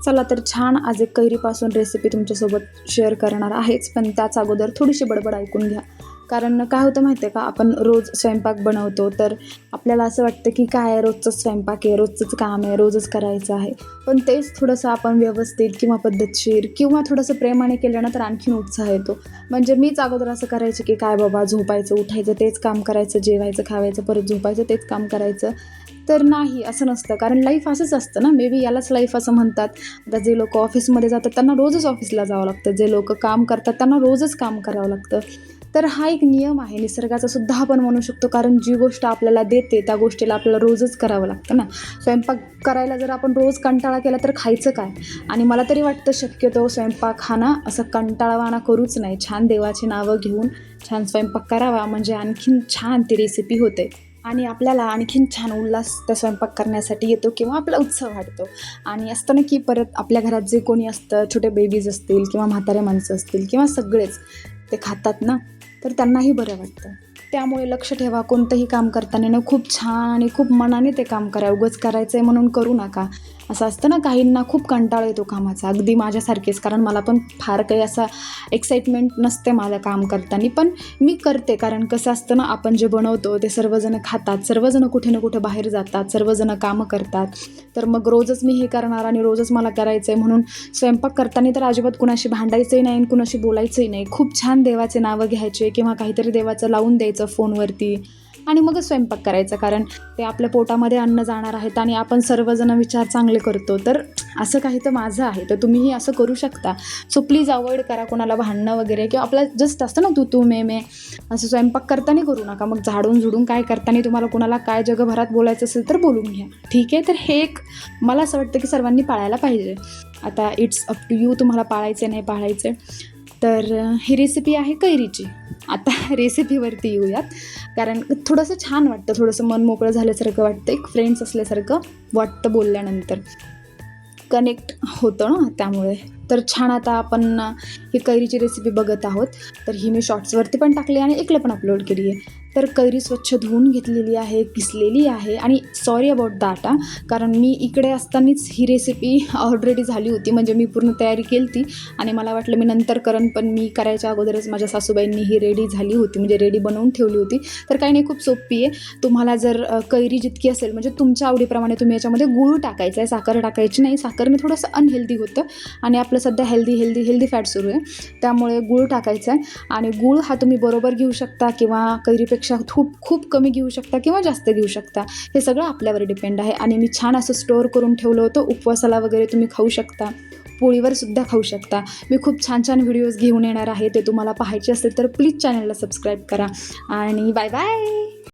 चला तर छान आज एक कैरीपासून रेसिपी तुमच्यासोबत शेअर करणार आहेच, पण त्याच अगोदर थोडीशी बडबड ऐकून घ्या. कारण काय होतं माहिती आहे का, आपण रोज स्वयंपाक बनवतो तर आपल्याला असं वाटतं की काय रोजचंच स्वयंपाक आहे, रोजचंच काम आहे, रोजच करायचं आहे. पण तेच थोडंसं आपण व्यवस्थित किंवा पद्धतशीर किंवा थोडंसं प्रेमाने केलं ना तर आणखीन उत्साह येतो. म्हणजे मीच अगोदर असं करायचे की काय बाबा झोपायचं, उठायचं, तेच काम करायचं, जेवायचं, खावायचं, परत झोपायचं, तेच काम करायचं. तर नाही, असं नसतं. कारण लाईफ असंच असतं ना, मे बी यालाच लाईफ असं म्हणतात. आता जे लोक ऑफिसमध्ये जातात त्यांना रोजच ऑफिसला जावं लागतं, जे लोक काम करतात त्यांना रोजच काम करावं लागतं. तर हा एक नियम आहे निसर्गाचा सुद्धा आपण म्हणू शकतो. कारण जी गोष्ट आपल्याला देते त्या गोष्टीला आपल्याला रोजच करावं लागतं ना. स्वयंपाक करायला जर आपण रोज कंटाळा केला तर खायचं काय? आणि मला तरी वाटतं शक्यतो स्वयंपाक हा ना असं कंटाळवाणा करूच नाही. छान देवाची नावं घेऊन छान स्वयंपाक करावा, म्हणजे आणखीन छान ती रेसिपी होते आणि आपल्याला आणखीन छान उल्हास त्या स्वयंपाक करण्यासाठी येतो किंवा आपला उत्साह वाढतो. आणि असतं ना की परत आपल्या घरात जे कोणी असतं, छोटे बेबीज असतील किंवा म्हातारे माणसं असतील किंवा सगळेच ते खातात ना, तर त्यांनाही बरं वाटतं. त्यामुळे लक्ष ठेवा, कोणतंही काम करताना ना खूप छान आणि खूप मनाने ते काम करा. उगाच करायचं आहे म्हणून करू नका. असं असतं ना, काहींना खूप कंटाळा येतो कामाचा, अगदी माझ्यासारखेच. कारण मला पण फार काही असा एक्साइटमेंट नसते माझं काम करताना, पण मी करते. कारण कसं असतं ना, आपण जे बनवतो ते सर्वजण खातात, सर्वजण कुठे ना कुठे बाहेर जातात, सर्वजण कामं करतात. तर मग रोजच मी हे करणार आणि रोजच मला करायचं आहे म्हणून स्वयंपाक करताना तर अजिबात कुणाशी भांडायचंही नाही आणि कुणाशी बोलायचंही नाही. खूप छान देवाचे नावं घ्यायचे किंवा काहीतरी देवाचं लावून द्यायचं फोनवरती आणि मगच स्वयंपाक करायचा. कारण ते आपल्या पोटामध्ये अन्न जाणार आहेत आणि आपण सर्वजण विचार चांगले करतो. तर असं काही तर माझं आहे, तर तुम्हीही असं करू शकता. सो प्लीज अवॉइड करा कोणाला भांडणं वगैरे, किंवा आपला जस्ट असतं ना तू मे असं स्वयंपाक करताना करू नका. मग झाडून झुडून काय करताना तुम्हाला कुणाला काय जगभरात बोलायचं असेल तर बोलून घ्या, ठीक आहे. तर हे एक मला असं वाटतं की सर्वांनी पाळायला पाहिजे. आता इट्स अप टू यू, तुम्हाला पाळायचे नाही पाळायचे. तर ही रेसिपी आहे कैरीची. आता रेसिपीवरती येऊयात. कारण थोडंसं छान वाटतं, थोडंसं मन मोकळं झाल्यासारखं वाटतं, एक फ्रेंड्स असल्यासारखं वाटतं बोलल्यानंतर, कनेक्ट होतं ना त्यामुळे. तर छान, आता आपण ही कैरीची रेसिपी बघत आहोत. तर ही मी शॉर्ट्सवरती पण टाकली आणि इकडे पण अपलोड केली आहे. तर कैरी स्वच्छ धुवून घेतलेली आहे, किसलेली आहे. आणि सॉरी अबाउट दॅट, कारण मी इकडे असतानाच ही रेसिपी ऑलरेडी झाली होती. म्हणजे मी पूर्ण तयारी केली ती आणि मला वाटलं मी नंतर करेन, पण मी करायच्या अगोदरच माझ्या सासूबाईंनी ही रेडी झाली होती, म्हणजे रेडी बनवून ठेवली होती. तर काही नाही, खूप सोपी आहे. तुम्हाला जर कैरी जितकी असेल, म्हणजे तुमच्या आवडीप्रमाणे तुम्ही याच्यामध्ये गूळ टाकायचं आहे, साखर टाकायची नाही. साखरने थोडंसं अनहेल्दी होतं आणि आपलं सध्या हेल्दी फॅट सुरू आहे, त्यामुळे गूळ टाकायचा आहे. आणि गूळ हा तुम्ही बरोबर घेऊ शकता किंवा कैरीपेक्षा खूप कमी घेऊ शकता किंवा जास्त घेऊ शकता. हे सगळं आपल्यावर डिपेंड आहे. आणि मी छान असं स्टोअर करून ठेवलं होतं. उपवासाला वगैरे तुम्ही खाऊ शकता, पोळीवर सुद्धा खाऊ शकता. मी खूप छान व्हिडिओज घेऊन येणार आहे, ते तुम्हाला पाहायचे असेल तर प्लीज चॅनलला सबस्क्राईब करा. आणि बाय बाय.